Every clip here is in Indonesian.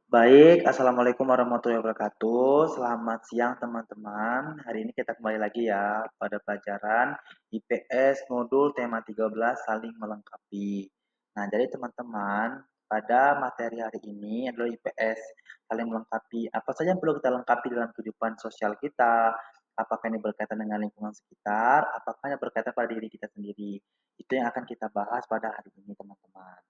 Baik, assalamualaikum warahmatullahi wabarakatuh. Selamat siang teman-teman. Hari ini kita kembali lagi ya pada pelajaran IPS modul tema 13 saling melengkapi. Nah, jadi teman-teman, pada materi hari ini adalah IPS saling melengkapi. Apa saja yang perlu kita lengkapi dalam kehidupan sosial kita? Apakah ini berkaitan dengan lingkungan sekitar? Apakah ini berkaitan pada diri kita sendiri? Itu yang akan kita bahas pada hari ini, teman-teman.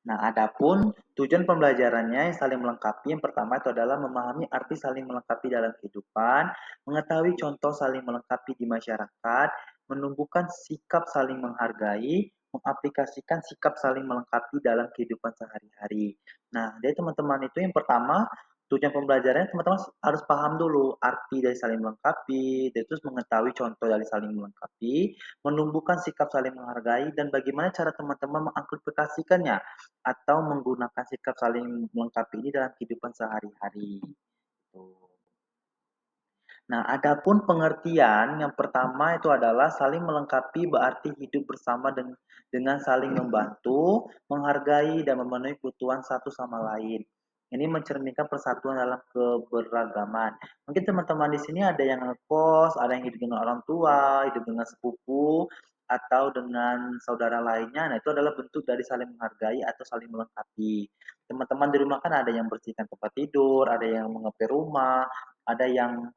Nah, adapun tujuan pembelajarannya yang saling melengkapi, yang pertama itu adalah memahami arti saling melengkapi dalam kehidupan, mengetahui contoh saling melengkapi di masyarakat, menumbuhkan sikap saling menghargai, mengaplikasikan sikap saling melengkapi dalam kehidupan sehari-hari. Nah, jadi teman-teman itu yang pertama, tujuan pembelajarannya teman-teman harus paham dulu arti dari saling melengkapi, dan terus mengetahui contoh dari saling melengkapi, menumbuhkan sikap saling menghargai, dan bagaimana cara teman-teman mengaplikasikannya atau menggunakan sikap saling melengkapi ini dalam kehidupan sehari-hari. Gitu. Nah, adapun pengertian yang pertama itu adalah saling melengkapi berarti hidup bersama dengan saling membantu, menghargai dan memenuhi kebutuhan satu sama lain. Ini mencerminkan persatuan dalam keberagaman. Mungkin teman-teman di sini ada yang ngekos, ada yang hidup dengan orang tua, hidup dengan sepupu, atau dengan saudara lainnya. Nah, itu adalah bentuk dari saling menghargai atau saling melengkapi. Teman-teman di rumah kan ada yang bersihkan tempat tidur, ada yang mengepel rumah, ada yang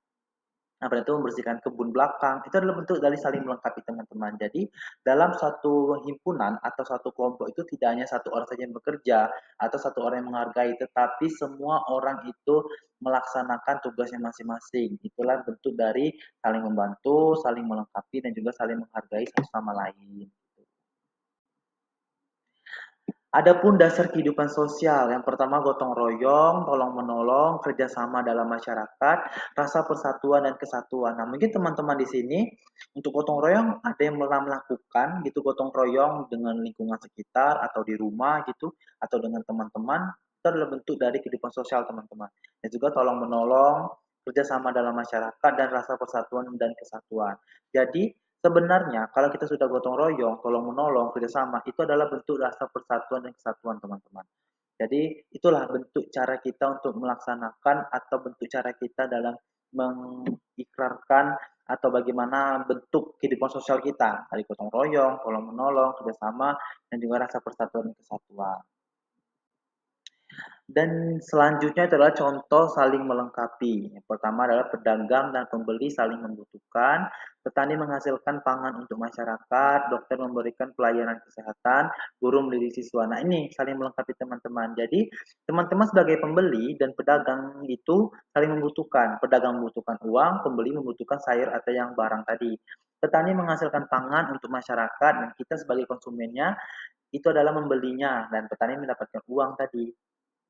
apa itu membersihkan kebun belakang, itu adalah bentuk dari saling melengkapi teman-teman. Jadi dalam satu himpunan atau satu kelompok itu tidak hanya satu orang saja yang bekerja atau satu orang yang menghargai, tetapi semua orang itu melaksanakan tugasnya masing-masing. Itulah bentuk dari saling membantu, saling melengkapi, dan juga saling menghargai satu sama lain. Adapun dasar kehidupan sosial, yang pertama gotong royong, tolong menolong, kerjasama dalam masyarakat, rasa persatuan dan kesatuan. Nah, mungkin teman-teman di sini untuk gotong royong ada yang pernah melakukan gitu gotong royong dengan lingkungan sekitar atau di rumah gitu atau dengan teman-teman. Itu adalah bentuk dari kehidupan sosial teman-teman. Dan juga tolong menolong, kerjasama dalam masyarakat dan rasa persatuan dan kesatuan. Jadi sebenarnya kalau kita sudah gotong royong, tolong menolong, kerjasama, itu adalah bentuk rasa persatuan dan kesatuan teman-teman. Jadi itulah bentuk cara kita untuk melaksanakan atau bentuk cara kita dalam mengikrarkan atau bagaimana bentuk kehidupan sosial kita dari gotong royong, tolong menolong, kerjasama, dan juga rasa persatuan dan kesatuan. Dan selanjutnya adalah contoh saling melengkapi. Yang pertama adalah pedagang dan pembeli saling membutuhkan, petani menghasilkan pangan untuk masyarakat, dokter memberikan pelayanan kesehatan, guru mendidik siswa. Nah, ini saling melengkapi teman-teman. Jadi, teman-teman sebagai pembeli dan pedagang itu saling membutuhkan. Pedagang membutuhkan uang, pembeli membutuhkan sayur atau yang barang tadi. Petani menghasilkan pangan untuk masyarakat dan kita sebagai konsumennya itu adalah membelinya dan petani mendapatkan uang tadi.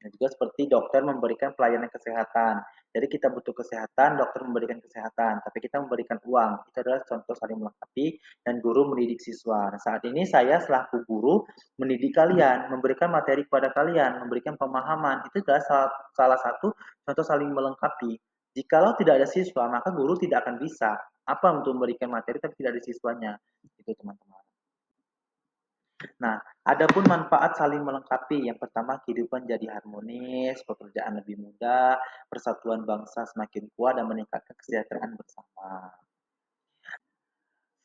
Dan juga seperti dokter memberikan pelayanan kesehatan. Jadi kita butuh kesehatan, dokter memberikan kesehatan, tapi kita memberikan uang. Itu adalah contoh saling melengkapi dan guru mendidik siswa. Nah, saat ini saya selaku guru mendidik kalian, memberikan materi kepada kalian, memberikan pemahaman. Itu adalah salah satu contoh saling melengkapi. Jikalau tidak ada siswa, maka guru tidak akan bisa apa untuk memberikan materi tapi tidak ada siswanya. Itu teman-teman. Nah, adapun manfaat saling melengkapi, yang pertama kehidupan jadi harmonis, pekerjaan lebih mudah, persatuan bangsa semakin kuat dan meningkatkan kesejahteraan bersama.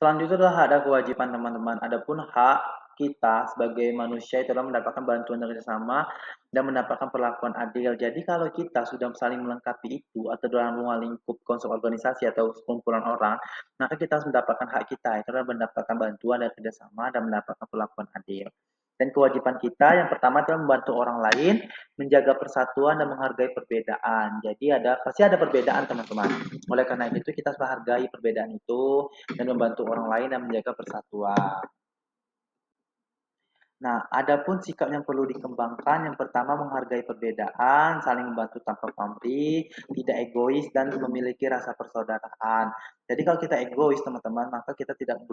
Selanjutnya adalah hak dan kewajiban teman-teman. Adapun hak kita sebagai manusia itu adalah mendapatkan bantuan dari sesama dan mendapatkan perlakuan adil. Jadi kalau kita sudah saling melengkapi itu atau dalam ruang lingkup konsep organisasi atau kumpulan orang, maka kita harus mendapatkan hak kita, itu adalah mendapatkan bantuan dari kerjasama dan mendapatkan perlakuan adil. Dan kewajiban kita yang pertama adalah membantu orang lain, menjaga persatuan dan menghargai perbedaan. Jadi pasti ada perbedaan teman-teman. Oleh karena itu kita harus menghargai perbedaan itu dan membantu orang lain dan menjaga persatuan. Nah, adapun sikap yang perlu dikembangkan, yang pertama menghargai perbedaan, saling membantu tanpa pamrih, tidak egois, dan memiliki rasa persaudaraan. Jadi kalau kita egois, teman-teman, maka kita tidak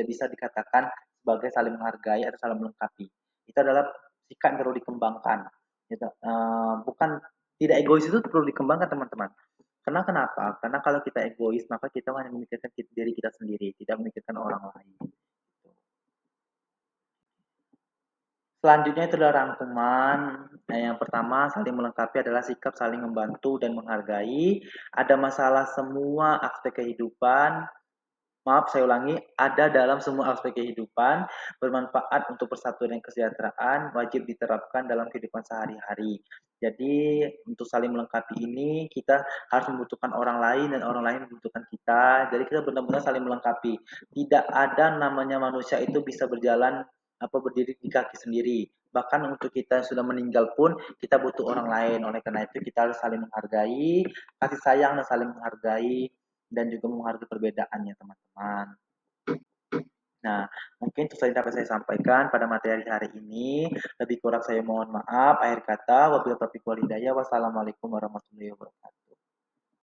bisa dikatakan sebagai saling menghargai atau saling melengkapi. Itu adalah sikap yang perlu dikembangkan. Gitu. Bukan tidak egois itu perlu dikembangkan, teman-teman. Karena kenapa? Karena kalau kita egois, maka kita hanya memikirkan diri kita sendiri, tidak memikirkan orang lain. Selanjutnya itu adalah rangkuman. Nah, yang pertama saling melengkapi adalah sikap saling membantu dan menghargai. Ada masalah semua aspek kehidupan. Maaf, saya ulangi, ada dalam semua aspek kehidupan, bermanfaat untuk persatuan dan kesejahteraan, wajib diterapkan dalam kehidupan sehari-hari. Jadi, untuk saling melengkapi ini, kita harus membutuhkan orang lain dan orang lain membutuhkan kita. Jadi, kita benar-benar saling melengkapi. Tidak ada namanya manusia itu bisa berjalan berdiri di kaki sendiri. Bahkan untuk kita yang sudah meninggal pun, kita butuh orang lain. Oleh karena itu, kita harus saling menghargai, kasih sayang dan saling menghargai dan juga menghargai perbedaannya teman-teman. Nah, mungkin itu saja dapat saya sampaikan pada materi hari ini. Lebih kurang saya mohon maaf. Akhir kata, wabillahi taufiq walhidayah. Wassalamualaikum warahmatullahi wabarakatuh.